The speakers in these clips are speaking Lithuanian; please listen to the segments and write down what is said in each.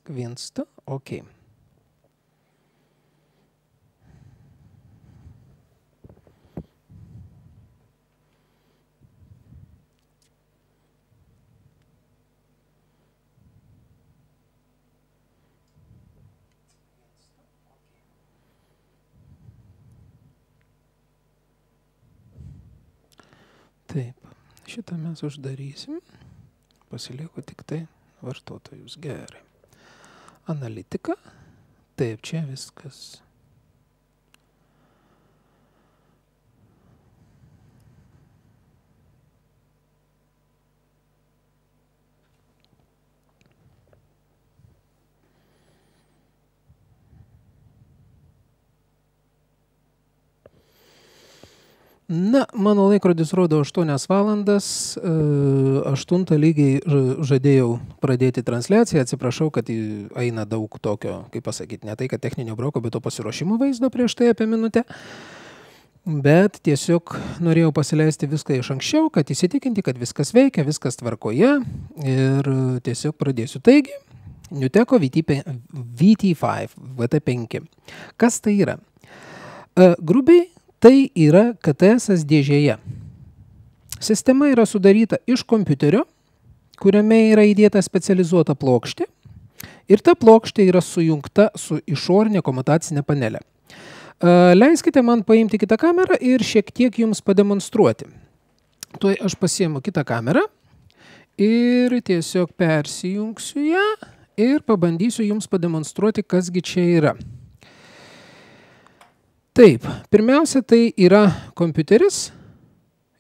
1, 2, ok. Taip, šitą mes uždarysim. Pasilieku tik tai vartotojus. Gerai. Analitika. Taip, čia viskas. Na, mano laikrodis rodo 8 valandas, 8 lygiai žadėjau pradėti transliaciją, atsiprašau, kad eina daug tokio, kaip pasakyti, ne tai, kad techninio broko, bet to pasiruošimo vaizdo prieš tai apie minutę, bet tiesiog norėjau pasileisti viską iš anksčiau, kad įsitikinti, kad viskas veikia, viskas tvarkoje ir tiesiog pradėsiu. Taigi, Newteko VT5, VT5. Kas tai yra? Grubiai, tai yra KTS dėžėje. Sistema yra sudaryta iš kompiuterio, kuriame yra įdėta specializuota plokštė ir ta plokštė yra sujungta su išorinė komutacinė panelė. Leiskite man paimti kitą kamerą ir šiek tiek jums pademonstruoti. Tuoj aš pasiimu kitą kamerą ir tiesiog persijungsiu ją ir pabandysiu jums pademonstruoti, kasgi čia yra. Taip, pirmiausia, tai yra kompiuteris,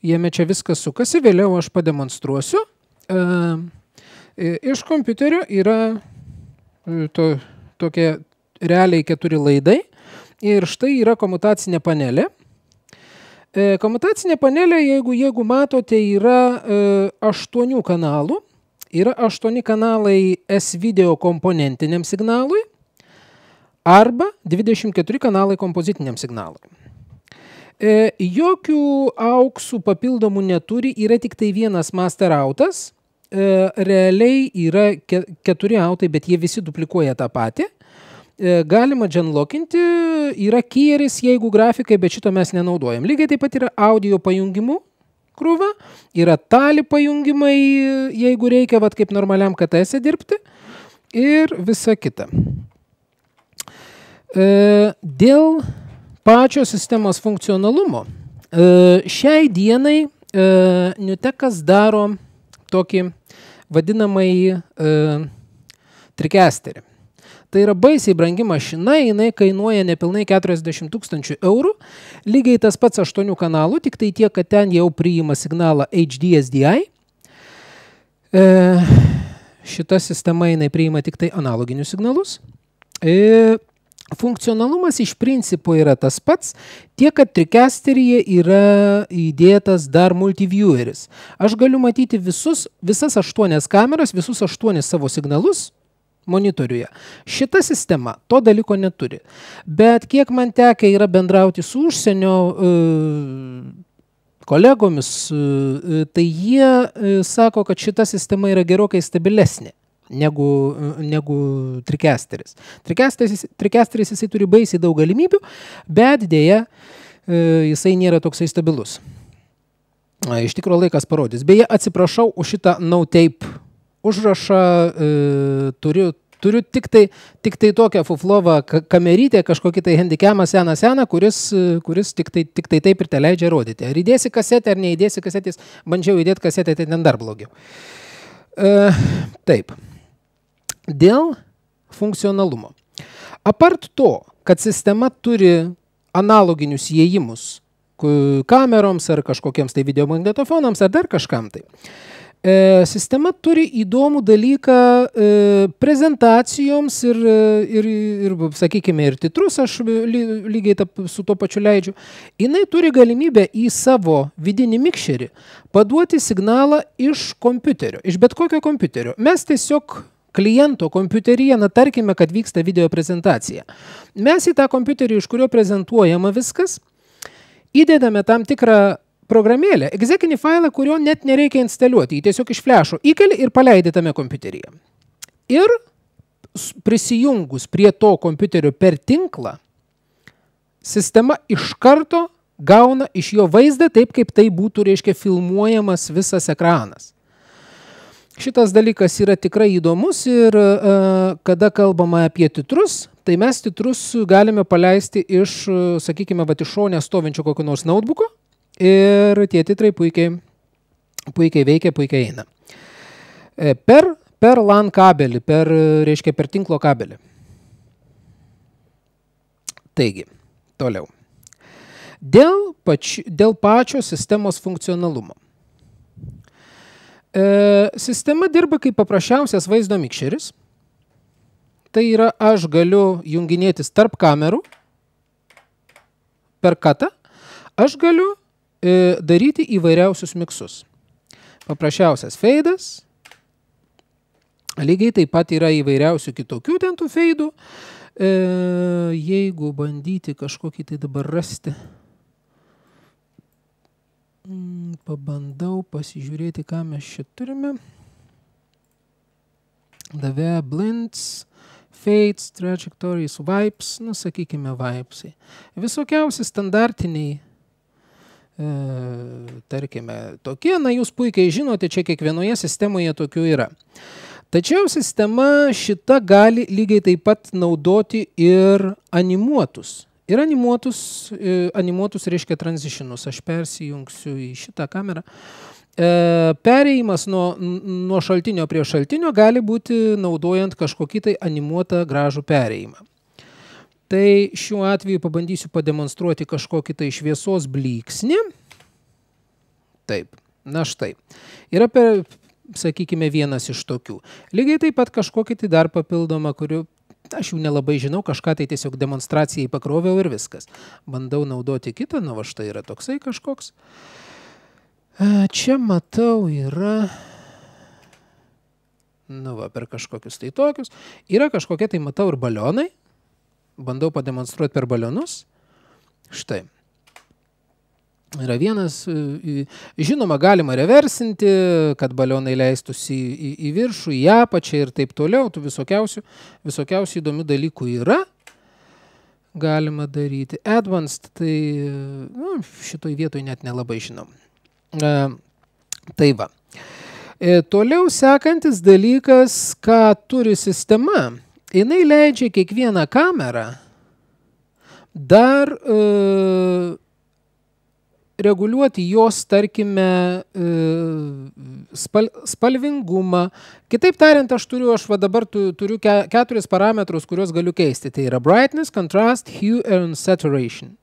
jame čia viskas sukasi, vėliau aš pademonstruosiu. Iš kompiuterio yra tokie realiai 4 laidai ir štai yra komutacinė panelė. Komutacinė panelė, jeigu matote, yra 8 kanalų, yra 8 kanalai S-video komponentiniam signalui, arba 24 kanalai kompozitiniam signalui. Jokių auksų papildomų neturi, yra tik tai vienas master outas. Realiai yra 4 outai, bet jie visi duplikuoja tą patį. Galima genlockinti, yra keyeris, jeigu grafikai, bet šito mes nenaudojam. Lygiai taip pat yra audio pajungimų krūva, yra tali pajungimai, jeigu reikia, vat kaip normaliam KTS dirbti, ir visa kita. Dėl pačio sistemos funkcionalumo šiai dienai Newtekas daro tokį vadinamąjį tricasterį. Tai yra baisiai brangi mašina, jinai kainuoja nepilnai 40 000 eurų, lygiai tas pats 8 kanalų, tik tai tiek, kad ten jau priima signalą HDSDI. Šita sistema jinai priima tik tai analoginius signalus. Funkcionalumas iš principo yra tas pats, tiek, kad tricasteryje yra įdėtas dar multivieweris. Aš galiu matyti visas 8 kameras, visus 8 savo signalus monitoriuje. Šita sistema to dalyko neturi. Bet kiek man tekę yra bendrauti su užsienio kolegomis, tai jie sako, kad šita sistema yra gerokai stabilesnė negu tricasteris. Tricasteris jisai turi baisiai daug galimybių, bet dėja jisai nėra toksai stabilus. Iš tikrųjų laikas parodys. Beje, atsiprašau už šitą no-tape užrašą, turiu tik tai tokią fuflovą kamerytę, kažkokį tai handicamą seną, kuris tik tai taip ir te leidžia rodyti. Ar įdėsi kasetę, ar neįdėsi kasetės, bandžiau įdėti kasetę, tai ten dar blogiau. Taip. Dėl funkcionalumo. Apart to, kad sistema turi analoginius įėjimus kameroms ar kažkokiems tai videomagnetofonams ar dar kažkam tai, sistema turi įdomų dalyką prezentacijoms ir sakykime, ir titrus aš lygiai su to pačiu leidžiu. Jinai turi galimybę į savo vidinį mikšerį paduoti signalą iš kompiuterio, iš bet kokio kompiuterio. Mes tiesiog kliento kompiuteryje, tarkime, kad vyksta video prezentacija. Mes į tą kompiuterį, iš kurio prezentuojama viskas, įdedame tam tikrą programėlę, egzekinį failą, kurio net nereikia instaliuoti. Jį tiesiog iš flešo įkeli ir paleidi tame kompiuteryje. Ir prisijungus prie to kompiuterio per tinklą, sistema iš karto gauna iš jo vaizdą taip, kaip tai būtų, reiškia, filmuojamas visas ekranas. Šitas dalykas yra tikrai įdomus ir kada kalbama apie titrus, tai mes titrus galime paleisti iš, sakykime, iš šone stovinčio kokio nors notebooko ir tie titrai puikiai veikia, puikiai eina. Per LAN kabelį, reiškia, per tinklo kabelį. Taigi, toliau. Dėl pačio sistemos funkcionalumo. Sistema dirba kaip paprasčiausias vaizdo mikšeris. Tai yra, aš galiu junginėtis tarp kamerų per katą. Aš galiu daryti įvairiausius miksus. Paprasčiausias feidas. Lygiai taip pat yra įvairiausių kitokių ten tų feidų. Jeigu bandyti kažkokį tai dabar rasti, pabandau pasižiūrėti, ką mes čia turime. Dave, blinds, fades, trajectories, vibes, sakykime vibesai. Visokiausi standartiniai, tarkime, tokie, jūs puikiai žinote, čia kiekvienoje sistemoje tokių yra. Tačiau sistema šita gali lygiai taip pat naudoti ir animuotus. Ir animuotus reiškia transitionus. Aš persijungsiu į šitą kamerą. Perėjimas nuo šaltinio prie šaltinio gali būti naudojant kažkokį tai animuotą gražų perėjimą. Tai šiuo atveju pabandysiu pademonstruoti kažkokį tai šviesos blyksnį. Taip, na štai. Yra sakykime, vienas iš tokių. Lygiai taip pat kažkokį tai dar papildomą, kuriuo aš jau nelabai žinau, kažką tai tiesiog demonstracijai pakroviau ir viskas. Bandau naudoti kitą, va štai yra toksai kažkoks. Čia matau yra, per kažkokius tai tokius. Yra kažkokie tai matau ir balionai. Bandau pademonstruoti per balionus. Štai. Yra vienas, žinoma, galima reversinti, kad balionai leistųsi į viršų, į apačią ir taip toliau. Tų visokiausių įdomių dalykų yra. Galima daryti. Advanced, tai šitoj vietoj net nelabai žinom. Tai va. Toliau sekantis dalykas, ką turi sistema. Jinai leidžia kiekvieną kamerą dar reguliuoti jos, tarkime, spalvingumą. Kitaip tariant, aš dabar turiu 4 parametrus, kuriuos galiu keisti. Tai yra brightness, contrast, hue and saturation.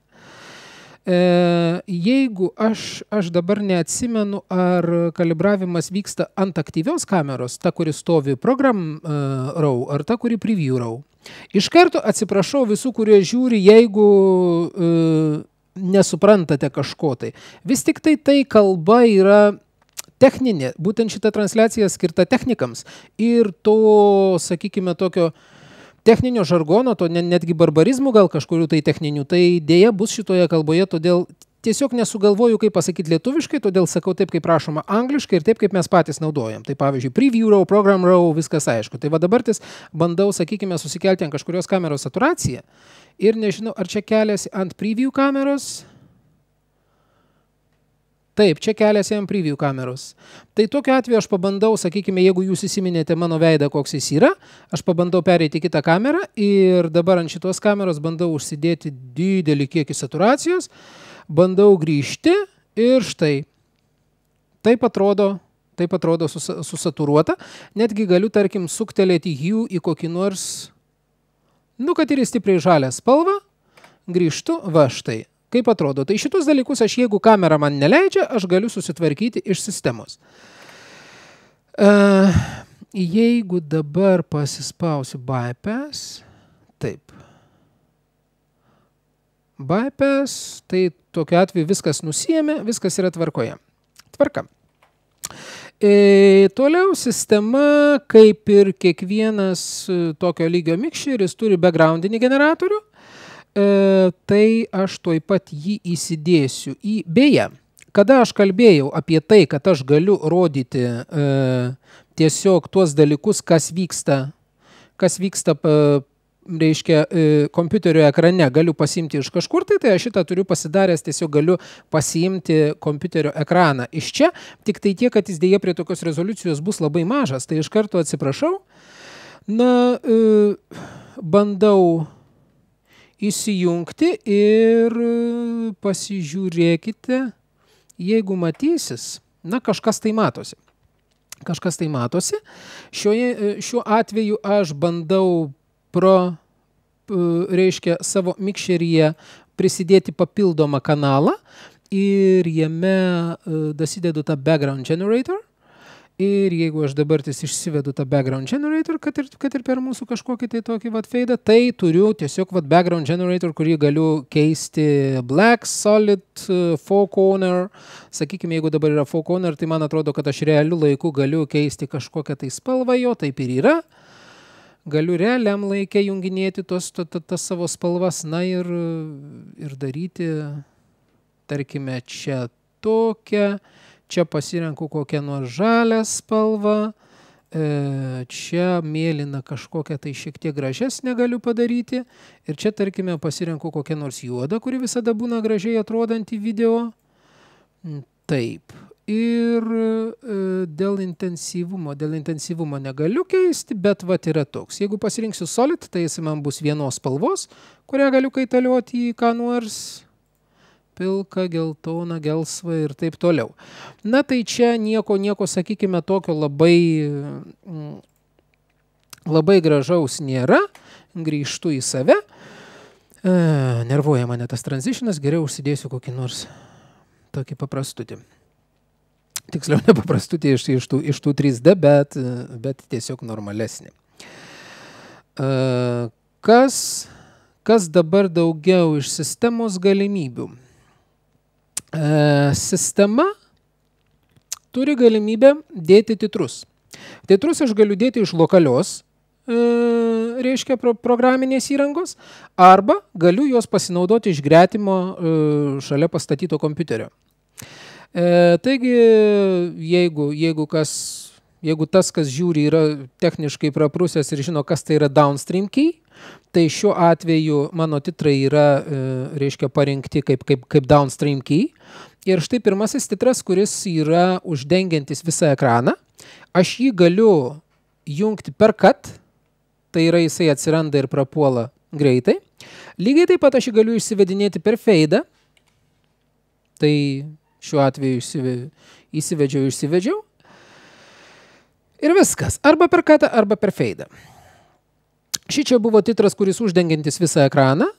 Jeigu aš dabar neatsimenu, ar kalibravimas vyksta ant aktyvios kameros, ta, kuri stovi program row, ar ta, kuri preview row. Iš karto atsiprašau visų, kurie žiūri, jeigu nesuprantate kažko tai. Vis tik tai kalba yra techninė, būtent šita transliacija skirta technikams ir to, sakykime, tokio techninio žargono, to netgi barbarizmų gal kažkurių tai techninių, tai dėja bus šitoje kalboje, todėl tiesiog nesugalvoju, kaip pasakyti lietuviškai, todėl sakau taip, kaip rašoma angliškai ir taip, kaip mes patys naudojam. Tai pavyzdžiui, preview row, program row, viskas aišku. Tai va dabar bandau, sakykime, susikelti ant kažkurios kameros saturaciją ir nežinau, ar čia keliasi ant preview kameros. Taip, čia keliasi ant preview kameros. Tai tokiu atveju aš pabandau, sakykime, jeigu jūs įsiminėte mano veidą, koks jis yra, aš pabandau pereiti kitą kamerą ir dabar ant šitos kameros bandau užsidėti didelį kiekį saturacijos, bandau grįžti ir štai. Taip atrodo susaturuota. Netgi galiu, tarkim, suktelėti hue į kokį nors, kad ir į stipriai žalią spalvą, grįžtu, va štai. Kaip atrodo? Tai šitus dalykus aš, jeigu kamera man neleidžia, aš galiu susitvarkyti iš sistemos. Jeigu dabar pasispausiu bypass, taip. Bypass, tai tokiu atveju viskas nusiėmė, viskas yra tvarkoje. Tvarka. Toliau sistema, kaip ir kiekvienas tokio lygio mikšeris, turi backgroundinį generatorių. Tai aš tuoj pat jį įsidėsiu į. Beje, kada aš kalbėjau apie tai, kad aš galiu rodyti tiesiog tuos dalykus, kas vyksta kas vyksta, reiškia, kompiuterio ekrane galiu pasiimti iš kažkur, tai aš šitą turiu pasidaręs, tiesiog galiu pasiimti kompiuterio ekraną. Iš čia, tik tai tiek, kad jis dėja prie tokios rezoliucijos bus labai mažas, tai iš karto atsiprašau. Na, bandau įsijungti ir pasižiūrėkite, jeigu matysis, na, kažkas tai matosi. Kažkas tai matosi. Šiuo atveju aš bandau reiškia, savo mikšeryje prisidėti papildomą kanalą ir jame dasidedu tą background generator. Ir jeigu aš dabar išsivedu tą background generator, kad ir per mūsų kažkokį tai tokį feidą, tai turiu tiesiog background generator, kurį galiu keisti black, solid, four corner. Sakykime, jeigu dabar yra four corner, tai man atrodo, kad aš realiu laiku galiu keisti kažkokią tai spalvą jo, taip ir yra. Galiu realiam laikę junginėti tas savo spalvas, na ir daryti, tarkime, čia tokią, čia pasirenku kokią nors žalią spalvą, čia mėlyną kažkokią tai šiek tiek gražesnę galiu padaryti ir čia, tarkime, pasirenku kokią nors juodą, kuri visada būna gražiai atrodantį video. Taip. Ir dėl intensyvumo negaliu keisti, bet yra toks. Jeigu pasirinksiu solid, tai jis man bus vienos spalvos, kurią galiu kaitalioti į ką nors, pilka, geltona, gelsva ir taip toliau. Na tai čia nieko, sakykime, tokio labai gražaus nėra. Grįžtu į save. Nervuoja mane tas transitionas, geriau užsidėsiu kokį nors tokį paprastutį. Tiksliau, ne paprastutį iš tų 3D, bet tiesiog normalesnį. Kas dabar daugiau iš sistemos galimybių? Sistema turi galimybę dėti titrus. Titrus aš galiu dėti iš lokalios, reiškia, programinės įrangos, arba galiu juos pasinaudoti iš gretimo šalia pastatyto kompiuterio. Taigi, jeigu tas, kas žiūri, yra techniškai praprusęs ir žino, kas tai yra downstream key, tai šiuo atveju mano titrai yra, reiškia, parinkti kaip downstream key. Ir štai pirmasis titras, kuris yra uždengiantis visą ekraną. Aš jį galiu jungti per cut, tai yra jisai atsiranda ir prapuola greitai. Lygiai taip pat aš jį galiu išsivedinėti per feidą. Tai šiuo atveju išsivedžiau. Ir viskas. Arba per cutą, arba per feidą. Šičia buvo titras, kuris uždengiantis visą ekraną.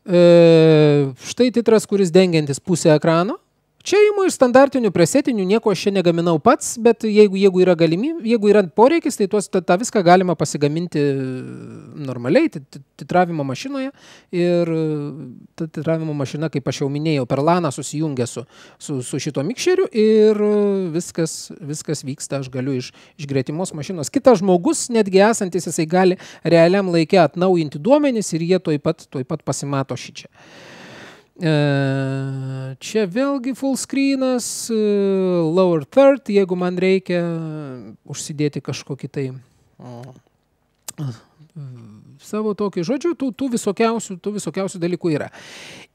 Štai titras, kuris dengiantis pusę ekrano. Čia imu iš standartinių presetinių, nieko aš čia negaminau pats, bet jeigu yra galimybė, jeigu yra poreikis, tai tą viską galima pasigaminti normaliai, titravimo mašinoje. Ir titravimo mašina, kaip aš jau minėjau, per LANą susijungia su šito mikšeriu ir viskas vyksta, aš galiu iš gretimos mašinos. Kitas žmogus, netgi esantis, jisai gali realiam laike atnaujinti duomenis ir jie tuoj pat pasimato šičia. Čia vėlgi full screenas, lower third, jeigu man reikia užsidėti kažkokį tai savo tokį žodžių, tų visokiausių dalykų yra.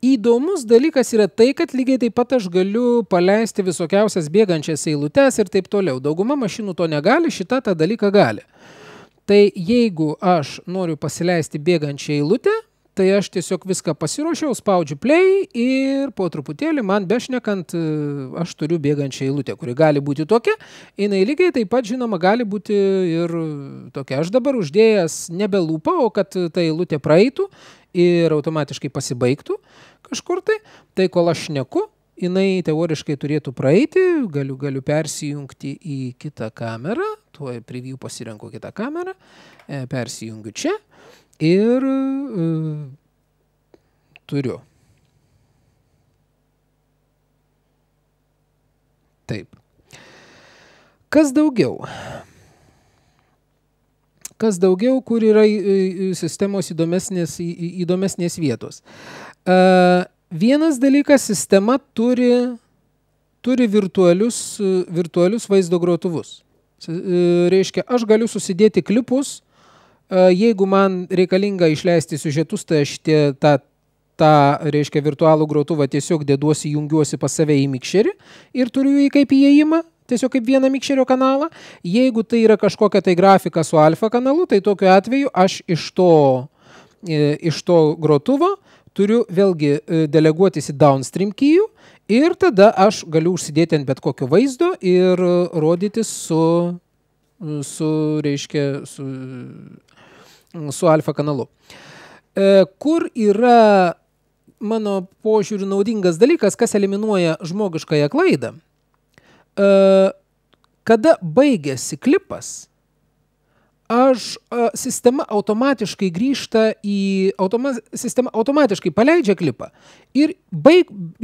Įdomus dalykas yra tai, kad lygiai taip pat aš galiu paleisti visokiausias bėgančias eilutes ir taip toliau. Dauguma mašinų to negali, šita tą dalyką gali. Tai jeigu aš noriu pasileisti bėgančią eilutę, tai aš tiesiog viską pasiruošiau, spaudžiu play ir po truputėlį man bešnekant aš turiu bėgančią eilutę, kuri gali būti tokia. Jinai lygiai taip pat, žinoma, gali būti ir tokia. Aš dabar uždėjęs nebe lūpą, o kad ta eilutė praeitų ir automatiškai pasibaigtų kažkur tai. Tai kol aš šneku, jinai teoriškai turėtų praeiti, galiu persijungti į kitą kamerą, tuoj preview pasirenku kitą kamerą, persijungiu čia. Ir turiu. Taip. Kas daugiau? Kur yra sistemos įdomesnės vietos? Vienas dalykas, sistema turi virtualius vaizdo grotuvus. Reiškia, aš galiu susidėti klipus Jeigu man reikalinga išleisti siužetus, tai aš tą reiškia, virtualų grotuvą tiesiog deduosi, jungiuosi pas save į mikšerį ir turiu jį kaip įėjimą, tiesiog kaip vieną mikšerio kanalą. Jeigu tai yra kažkokia tai grafika su alfa kanalu, tai tokiu atveju aš iš to grotuvo turiu vėlgi deleguotis į downstream keyų ir tada aš galiu užsidėti ant bet kokio vaizdo ir rodyti su alfa kanalu. Kur yra mano požiūriu naudingas dalykas, kas eliminuoja žmogiškąją klaidą. Kada baigėsi klipas, sistema automatiškai grįžta sistema automatiškai paleidžia klipą ir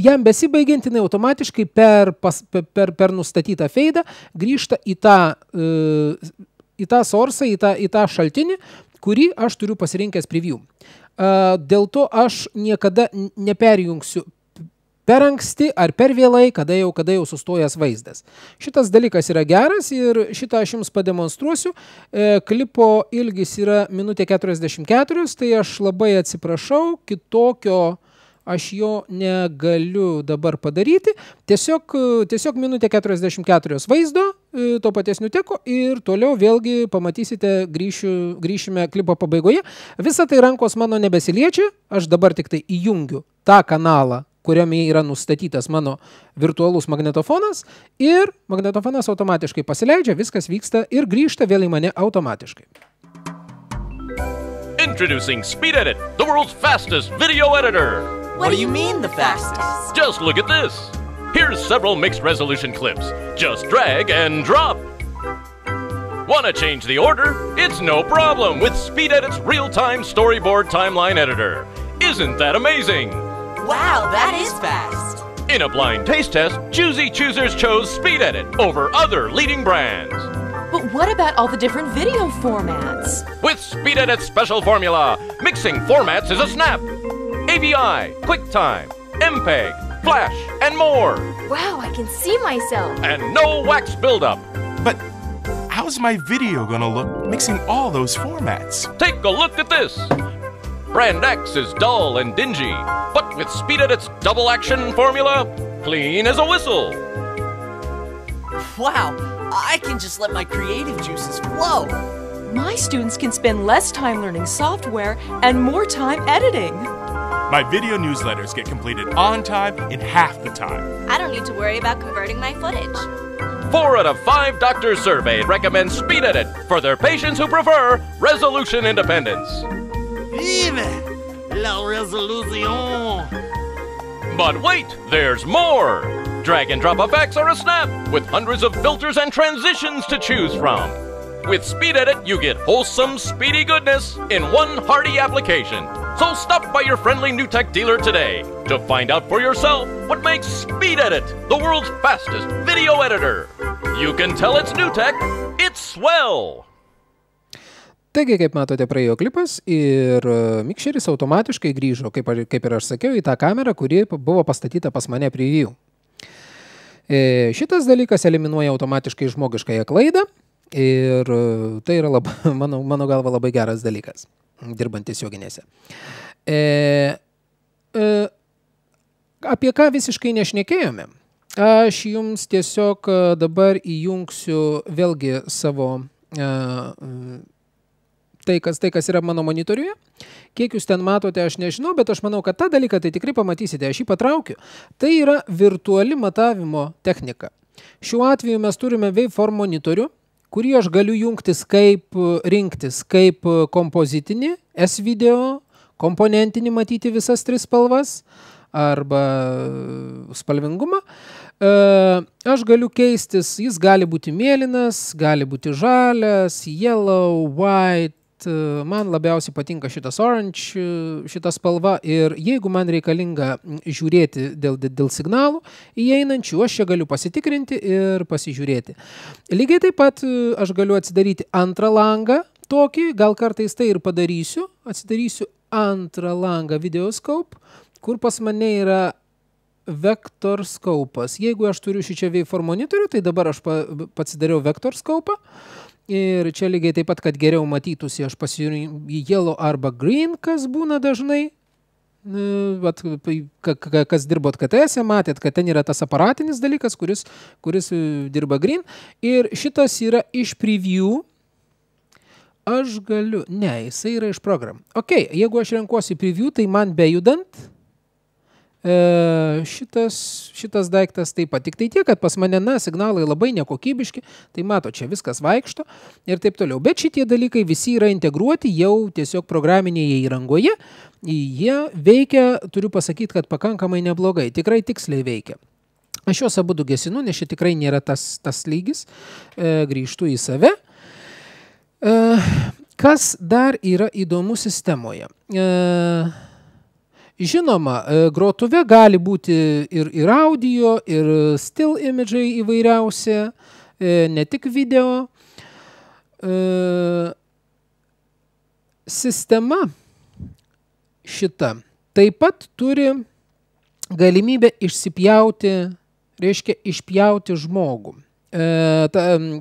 jam besibaigiant jinai automatiškai per nustatytą feidą grįžta į tą source'ą, į tą šaltinį, kurį aš turiu pasirinkęs preview. Dėl to aš niekada neperjungsiu per anksti ar per vėlai, kada jau sustojęs vaizdas. Šitas dalykas yra geras ir šitą aš jums pademonstruosiu. Klipo ilgis yra 1:44, tai aš labai atsiprašau, kitokio aš jo negaliu dabar padaryti. Tiesiog 1:44 vaizdo, to paties nuteko ir toliau vėlgi pamatysite, grįšime klipo pabaigoje. Visą tai rankos mano nebesiliečia, aš dabar tik tai įjungiu tą kanalą, kuriame yra nustatytas mano virtualus magnetofonas ir magnetofonas automatiškai pasileidžia, viskas vyksta ir grįžta vėl į mane automatiškai. Introducing SpeedEdit, the world's fastest video editor. What do you mean the fastest? Just look at this. Here's several mixed resolution clips. Just drag and drop. Want to change the order? It's no problem with SpeedEdit's real-time storyboard timeline editor. Isn't that amazing? Wow, that is fast. In a blind taste test, Choosy Choosers chose SpeedEdit over other leading brands. But what about all the different video formats? With SpeedEdit's special formula, mixing formats is a snap. AVI, QuickTime, MPEG, Flash, and more. Wow, I can see myself. And no wax buildup. But how's my video gonna look mixing all those formats? Take a look at this. Brand X is dull and dingy, but with SpeedEdit's double action formula, clean as a whistle. Wow, I can just let my creative juices flow. My students can spend less time learning software and more time editing. My video newsletters get completed on time in half the time. I don't need to worry about converting my footage. 4 out of 5 doctors surveyed recommend SpeedEdit for their patients who prefer resolution independence. Vive la resolution! But wait, there's more! Drag and drop effects are a snap, with hundreds of filters and transitions to choose from. With SpeedEdit, you get wholesome, speedy goodness in one hearty application. So stop by your friendly NewTek dealer today to find out for yourself what makes SpeedEdit the world's fastest video editor. You can tell it's NewTek, it's swell! Taigi, kaip matote, praėjo klipas ir mikšeris automatiškai grįžo, kaip ir aš sakiau, į tą kamerą, kuri buvo pastatyta pas mane preview. Šitas dalykas eliminuoja automatiškai žmogiškąją klaidą ir tai yra mano galva labai geras dalykas, dirbant tiesioginėse. Apie ką visiškai nešnekėjome. Aš jums tiesiog dabar įjungsiu vėlgi savo tai, kas yra mano monitoriuje. Kiek jūs ten matote, aš nežinau, bet aš manau, kad tą dalyką tai tikrai pamatysite. Aš jį patraukiu. Tai yra virtuali matavimo technika. Šiuo atveju mes turime waveform monitorių, kurį aš galiu rinktis kaip kompozitinį S-video, komponentinį matyti visas 3 spalvas arba spalvingumą. Aš galiu keistis, jis gali būti mėlynas, gali būti žalias, yellow, white. Man labiausiai patinka šitas orange, šita spalva ir jeigu man reikalinga žiūrėti dėl signalų įeinančių, aš čia galiu pasitikrinti ir pasižiūrėti. Lygiai taip pat aš galiu atsidaryti antrą langą, tokį, gal kartais tai ir padarysiu, atsidarysiu antrą langą videoscope, kur pas mane yra vector scope'as. Jeigu aš turiu šičia waveform monitorių, tai dabar aš pasidariau vector scope'ą. Ir čia lygiai taip pat, kad geriau matytųsi, aš pasirinksiu yellow arba green, kas būna dažnai. Vat, kas dirbot KTS, matėt, kad ten yra tas aparatinis dalykas, kuris dirba green. Ir šitas yra iš preview. Aš galiu... Ne, jisai yra iš program. Ok, jeigu aš renkuosi preview, tai man bejudant šitas daiktas taip pat. Tik tai tiek, kad pas mane, signalai labai nekokybiški, tai mato, čia viskas vaikšto ir taip toliau. Bet šitie dalykai visi yra integruoti jau tiesiog programinėje įrangoje. Jie veikia, turiu pasakyti, kad pakankamai neblogai, tikrai tiksliai veikia. Aš juos abu gesinu, nes čia tikrai nėra tas lygis. Grįžtu į save. Kas dar yra įdomu sistemoje? Žinoma, grotuve gali būti ir audio, ir still image'ai įvairiausia, ne tik video. Sistema šita taip pat turi galimybę išsipjauti, reiškia išpjauti žmogų.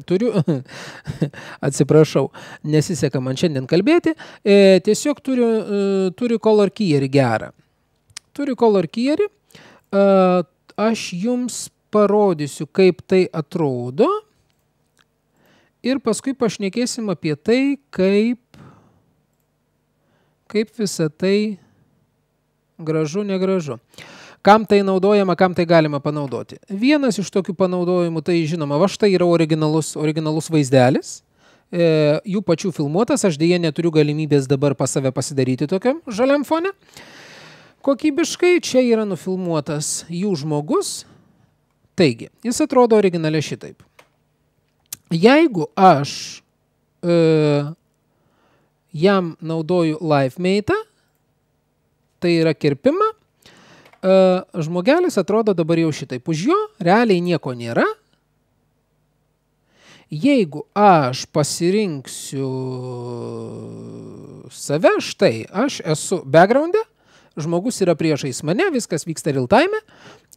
Turiu, atsiprašau, nesiseka man šiandien kalbėti, tiesiog turiu color keyerį gerą. Turiu color keyerį, aš jums parodysiu, kaip tai atrodo ir paskui pašnekėsim apie tai, kaip visa tai gražu, negražu. Kam tai naudojama, kam tai galima panaudoti. Vienas iš tokių panaudojimų, tai žinoma, va štai yra originalus vaizdelis, jų pačių filmuotas, aš dėja neturiu galimybės dabar pas save pasidaryti tokiam žaliam fone. Kokybiškai čia yra nufilmuotas jų žmogus, taigi, jis atrodo originaliai šitaip. Jeigu aš jam naudoju LiveMate, tai yra kirpimą, žmogelis atrodo dabar jau šitaip. Už jo realiai nieko nėra. Jeigu aš pasirinksiu save, štai, aš esu background'e, žmogus yra priešais mane, viskas vyksta real time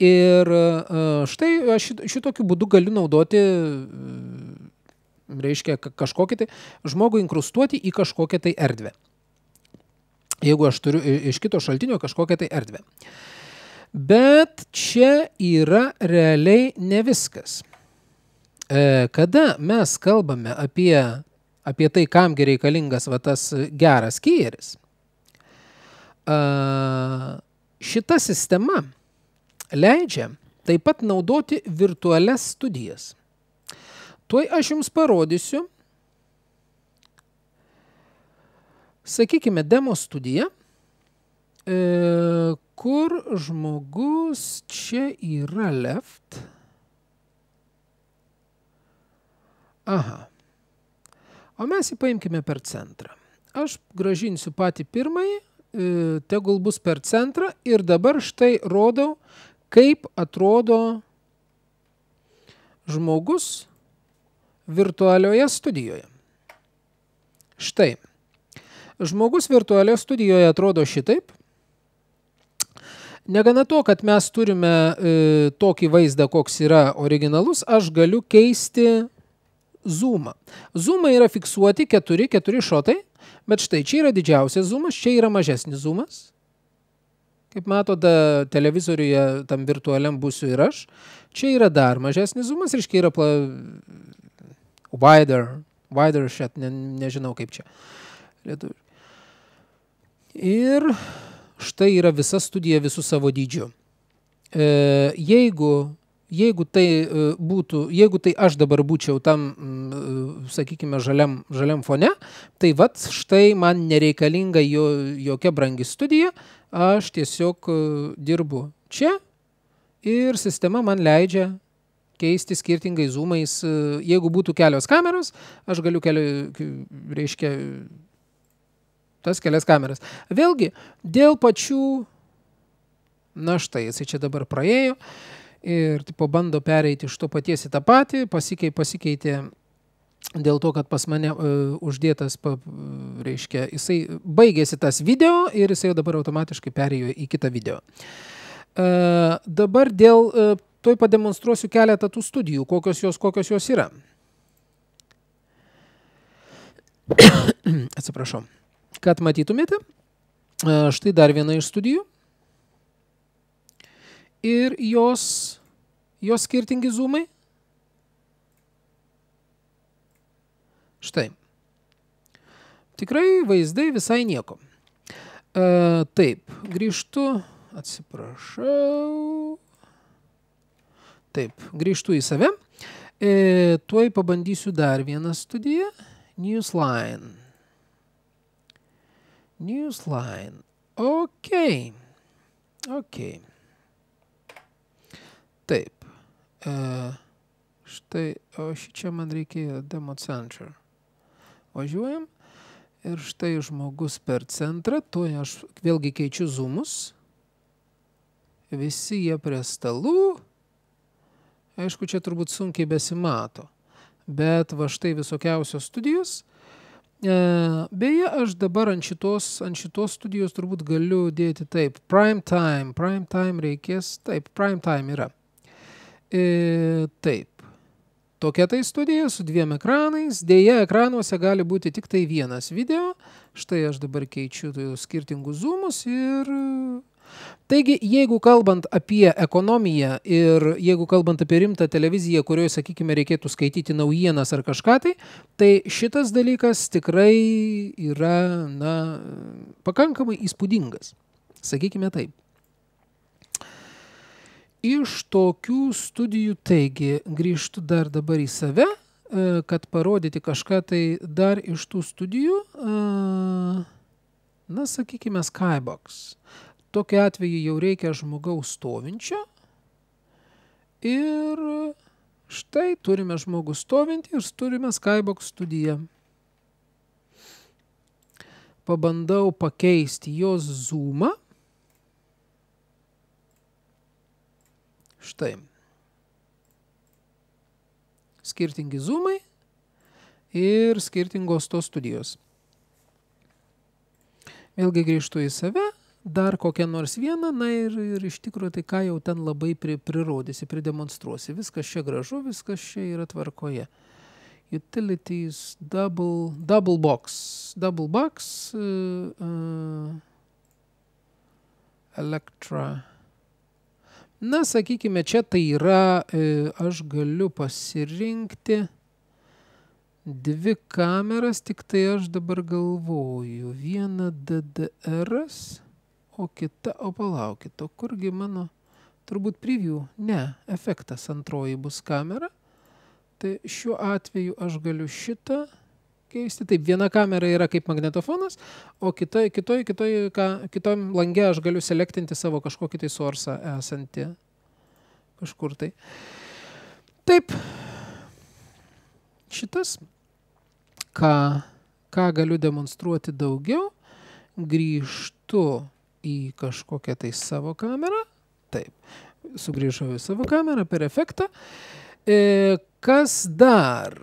ir štai aš šitokiu būdu galiu naudoti, reiškia, kažkokį tai žmogų inkrustuoti į kažkokią tai erdvę. Jeigu aš turiu iš kito šaltinio kažkokią tai erdvę. Bet čia yra realiai ne viskas. Kada mes kalbame apie tai, kamgi reikalingas va tas geras keyeris, šita sistema leidžia taip pat naudoti virtualias studijas. Tuoj aš jums parodysiu, sakykime, demo studiją, kur žmogus čia yra left. Aha. O mes jį paimkime per centrą. Aš grąžinsiu patį pirmąjį, tegul bus per centrą ir dabar štai rodau, kaip atrodo žmogus virtualioje studijoje. Štai. Žmogus virtualioje studijoje atrodo šitaip. Negana to, kad mes turime tokį vaizdą, koks yra originalus, aš galiu keisti zoomą. Zoomai yra fiksuoti 4 šotai, bet štai čia yra didžiausias zoomas, čia yra mažesnis zoomas. Kaip matote, televizoriuje tam virtualiam būsiu ir aš. Čia yra dar mažesnis zoomas, reiškia yra wider shot, nežinau kaip čia. Ir štai yra visa studija visų savo dydžių. Jeigu tai aš dabar būčiau tam, sakykime, žaliam fone, tai vat štai man nereikalinga jokia brangi studija, aš tiesiog dirbu čia ir sistema man leidžia keisti skirtingai zoomais. Jeigu būtų kelios kameros, aš galiu reiškia, tas kelias kameras. Vėlgi, dėl pačių, na štai, jisai čia dabar praėjo, ir bando pereiti iš to paties į tą patį, pasikeitė dėl to, kad pas mane uždėtas, reiškia, jisai baigėsi tas video ir jisai dabar automatiškai perėjo į kitą video. Dabar tuoj pademonstruosiu keletą tų studijų, kokios jos yra. Atsiprašau. Kad matytumėte, štai dar viena iš studijų. Ir jos skirtingi zoomai. Štai. Tikrai vaizdai visai nieko. Taip, grįžtu, atsiprašau. Taip, grįžtu į save. Tuoj pabandysiu dar vieną studiją. Newsline. Newsline. Ok. Taip. Štai, o čia man reikėjo demo center. Važiuojam. Ir štai žmogus per centrą. Tuoj aš vėlgi keičiu zoomus. Visi jie prie stalų. Aišku, čia turbūt sunkiai besimato. Bet va štai visokiausios studijos. Beje, aš dabar ant šitos studijos turbūt galiu dėti taip. Prime time reikės. Taip, prime time yra. Taip. Tokia tai studija su 2 ekranais. Deja, ekranuose gali būti tik tai vienas video. Štai aš dabar keičiu skirtingus zoomus ir... Taigi, jeigu kalbant apie ekonomiją ir jeigu kalbant apie rimtą televiziją, kurioje, sakykime, reikėtų skaityti naujienas ar kažką tai šitas dalykas tikrai yra, pakankamai įspūdingas. Sakykime taip. Iš tokių studijų, taigi, grįžtu dar dabar į save, kad parodyti kažką tai dar iš tų studijų, sakykime, Skybox. Tokiu atveju jau reikia žmogaus stovinčio ir štai turime žmogų stovintį ir turime Skybox studiją. Pabandau pakeisti jos zoomą. Štai. Skirtingi zoomai ir skirtingos tos studijos. Vėlgi grįžtu į save. Dar kokią nors vieną, ir iš tikrųjų tai ką jau ten labai prirodysi, pridemonstruosi. Viskas čia gražu, viskas čia yra tvarkoje. Utilities, double box, Electra. Sakykime, čia tai yra, aš galiu pasirinkti 2 kameras, tik tai aš dabar galvoju. Viena DDR-as. O kita, palaukit, o kurgi mano, turbūt preview, ne, efektas antroji bus kamera. Tai šiuo atveju aš galiu šitą keisti. Taip, viena kamera yra kaip magnetofonas, o kitom lange aš galiu selektinti savo kažkokį tai source'ą esantį kažkur tai. Taip, šitas, ką galiu demonstruoti daugiau, grįžtu į kažkokią tai savo kamerą. Taip, sugrįžau į savo kamerą per efektą. Kas dar?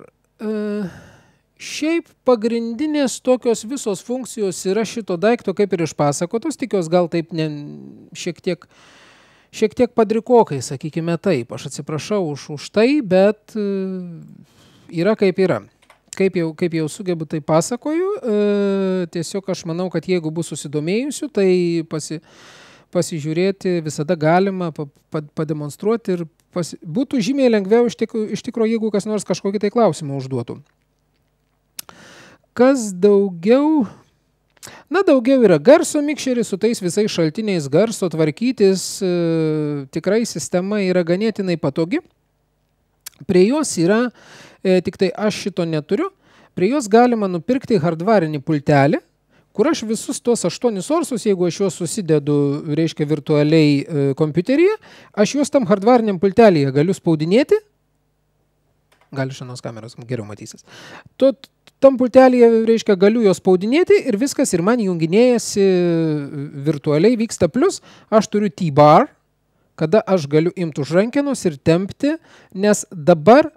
Šiaip pagrindinės tokios visos funkcijos yra šito daikto kaip ir išpasakotos, tikiuos gal taip šiek tiek padrikokai, sakykime taip. Aš atsiprašau už tai, bet yra kaip yra. Kaip jau sugebu, tai pasakoju. Tiesiog aš manau, kad jeigu bus susidomėjusių, tai pasižiūrėti visada galima, pademonstruoti ir būtų žymiai lengviau iš tikro, jeigu kas nors kažkokį tai klausimą užduotų. Kas daugiau? Daugiau yra garso mikšeris su tais visais šaltiniais garso tvarkytis. Tikrai sistema yra ganėtinai patogi. Prie jos yra... Tik tai aš šito neturiu. Prie jos galima nupirkti hardvarinį pultelį, kur aš visus tuos 8 source'us, jeigu aš juos susidedu, reiškia virtualiai kompiuteryje, aš juos tam hardvariniam pultelėje galiu spaudinėti. Gali šiandienos kameros geriau matysis. Tam pultelėje, reiškia, galiu juos spaudinėti ir viskas ir man junginėjasi virtualiai, vyksta plus. Aš turiu T-bar, kada aš galiu imti už rankenos ir tempti, nes dabar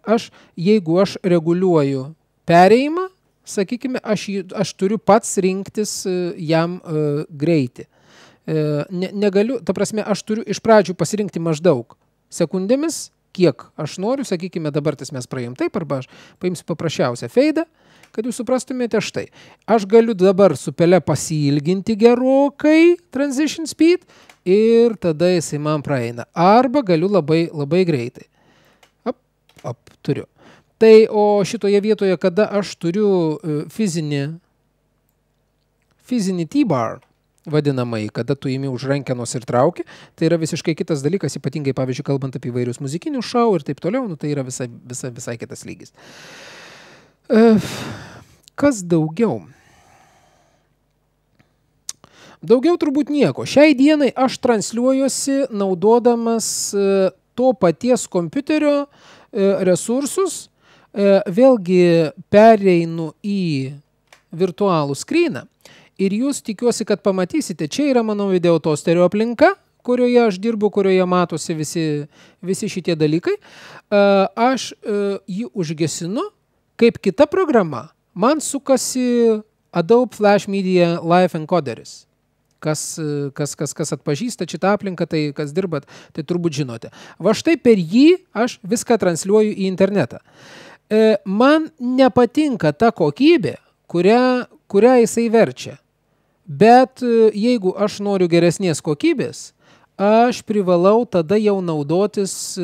jeigu aš reguliuoju perėjimą, sakykime, aš turiu pats rinktis jam greitį. Negaliu, ta prasme, aš turiu iš pradžių pasirinkti maždaug sekundėmis, kiek aš noriu, sakykime, dabar mes praėjom taip, arba aš paimsiu paprasčiausią feidą kad jūs suprastumėte štai. Aš galiu dabar su pele pasiilginti gerokai transition speed ir tada jisai man praeina. Arba galiu labai, labai greitai. Turiu. Tai o šitoje vietoje, kada aš turiu fizinį T-bar, vadinamai, kada tu imi už rankenos ir trauki, tai yra visiškai kitas dalykas, ypatingai, pavyzdžiui, kalbant apie įvairius muzikinius šou ir taip toliau, tai yra visai kitas lygis. Kas daugiau? Daugiau turbūt nieko. Šiai dienai aš transliuojuosi naudodamas to paties kompiuterio resursus, vėlgi pereinu į virtualų skryną ir jūs tikiuosi, kad pamatysite, čia yra mano video tosterio aplinka, kurioje aš dirbu, kurioje matosi visi šitie dalykai. Aš jį užgesinu, kaip kita programa, man sukasi Adobe Flash Media Live Encoderis. Kas atpažįsta šitą aplinką, tai kas dirbat, tai turbūt žinote. Va štai per jį aš viską transliuoju į internetą. Man nepatinka ta kokybė, kurią jisai verčia. Bet jeigu aš noriu geresnės kokybės, aš privalau tada jau naudotis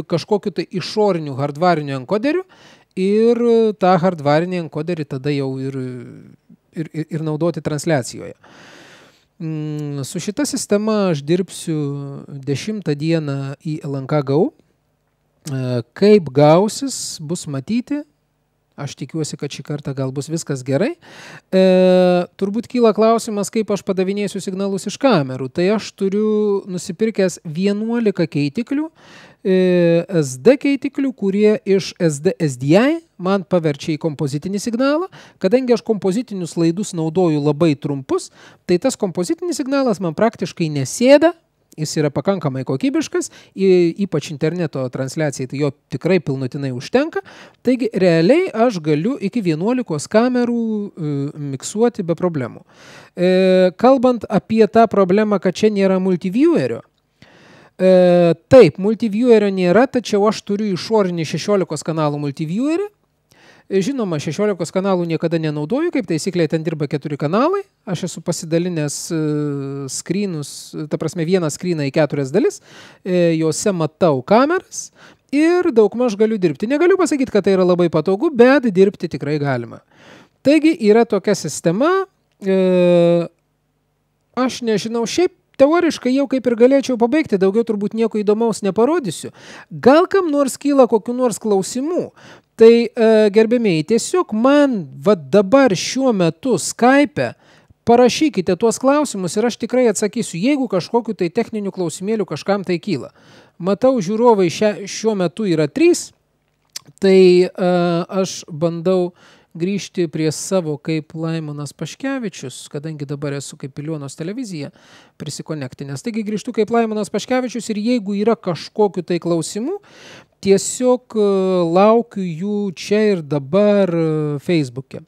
kažkokiu tai išoriniu hardvariniu enkoderiu ir tą hardvarinį enkoderį tada jau ir naudoti transliacijoje. Su šita sistema aš dirbsiu 10 dieną į LNK GO. Kaip gausis, bus matyti. Aš tikiuosi, kad šį kartą gal bus viskas gerai. Turbūt kyla klausimas, kaip aš padavinėsiu signalus iš kamerų. Tai aš turiu nusipirkęs 11 keitiklių, SD keitiklių, kurie iš SD SDI man paverčia į kompozitinį signalą. Kadangi aš kompozitinius laidus naudoju labai trumpus, tai tas kompozitinis signalas man praktiškai nesėda. Jis yra pakankamai kokybiškas, ypač interneto transliacijai, tai jo tikrai pilnutinai užtenka. Taigi, realiai aš galiu iki 11 kamerų miksuoti be problemų. Kalbant apie tą problemą, kad čia nėra multiviewerio, taip, multiviewerio nėra, tačiau aš turiu išorinį 16 kanalų multiviewerį. Žinoma, 16 kanalų niekada nenaudoju, kaip taisyklė ten dirba 4 kanalai. Aš esu pasidalinęs skrynus, ta prasme vieną skryną į 4 dalis, juose matau kameras ir daugmaž galiu dirbti. Negaliu pasakyti, kad tai yra labai patogu, bet dirbti tikrai galima. Taigi yra tokia sistema, aš nežinau, šiaip teoriškai jau kaip ir galėčiau pabaigti, daugiau turbūt nieko įdomaus neparodysiu. Gal kam nors kyla kokių nors klausimų. Tai gerbėmiai, tiesiog man dabar šiuo metu Skype parašykite tuos klausimus ir aš tikrai atsakysiu, jeigu kažkokiu tai techninių klausimėlių kažkam tai kyla. Matau, žiūrovai šiuo metu yra 3, tai aš bandau grįžti prie savo kaip Laimonas Paškevičius, kadangi dabar esu kaip Pilionos televizija prisikonektinęs. Taigi grįžtu kaip Laimonas Paškevičius ir jeigu yra kažkokiu tai klausimų, tiesiog laukiu jų čia ir dabar Facebook'e.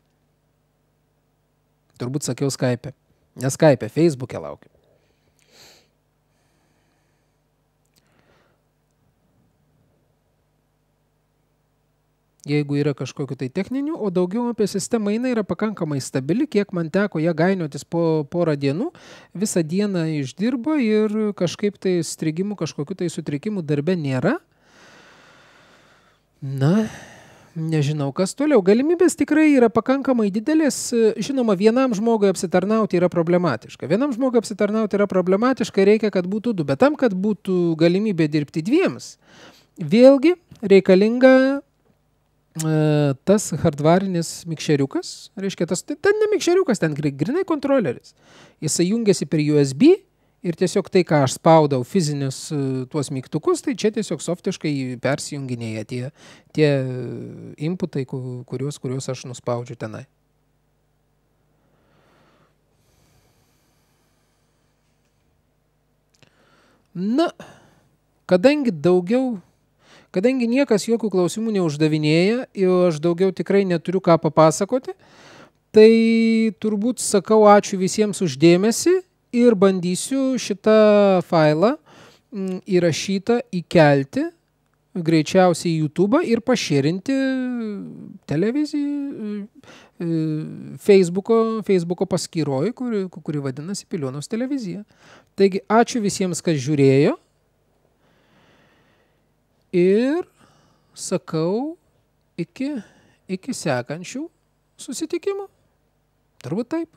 Turbūt sakiau Skype. Ne Skype, Facebook'e laukiu. Jeigu yra kažkokiu tai techniniu, o daugiau apie sistemą, jinai yra pakankamai stabili, kiek man teko ją gainiotis po porą dienų, visą dieną išdirba ir kažkaip tai strigimų, kažkokiu tai sutrikimų darbe nėra. Na, nežinau, kas toliau. Galimybės tikrai yra pakankamai didelės. Žinoma, vienam žmogui apsitarnauti yra problematiška. Vienam žmogui apsitarnauti yra problematiška, reikia, kad būtų 2. Bet tam, kad būtų galimybė dirbti 2, vėlgi reikalinga tas hardvarinis mikšeriukas, reiškia, ten ne mikšeriukas, ten grinai kontroleris. Jisai jungiasi per USB ir tiesiog tai, ką aš spaudau fizinius tuos mygtukus, tai čia tiesiog softiškai persijunginėja tie inputai, kuriuos aš nuspaudžiu tenai. Na, kadangi niekas jokių klausimų neuždavinėja ir aš daugiau tikrai neturiu ką papasakoti, tai turbūt sakau ačiū visiems už dėmesį ir bandysiu šitą failą įrašytą įkelti greičiausiai į YouTube ir pašėrinti televizijai, Facebooko paskyroj, kuri vadinasi Pilionos televizija. Taigi, ačiū visiems, kas žiūrėjo. Ir sakau iki sekančių susitikimų. Turbūt taip.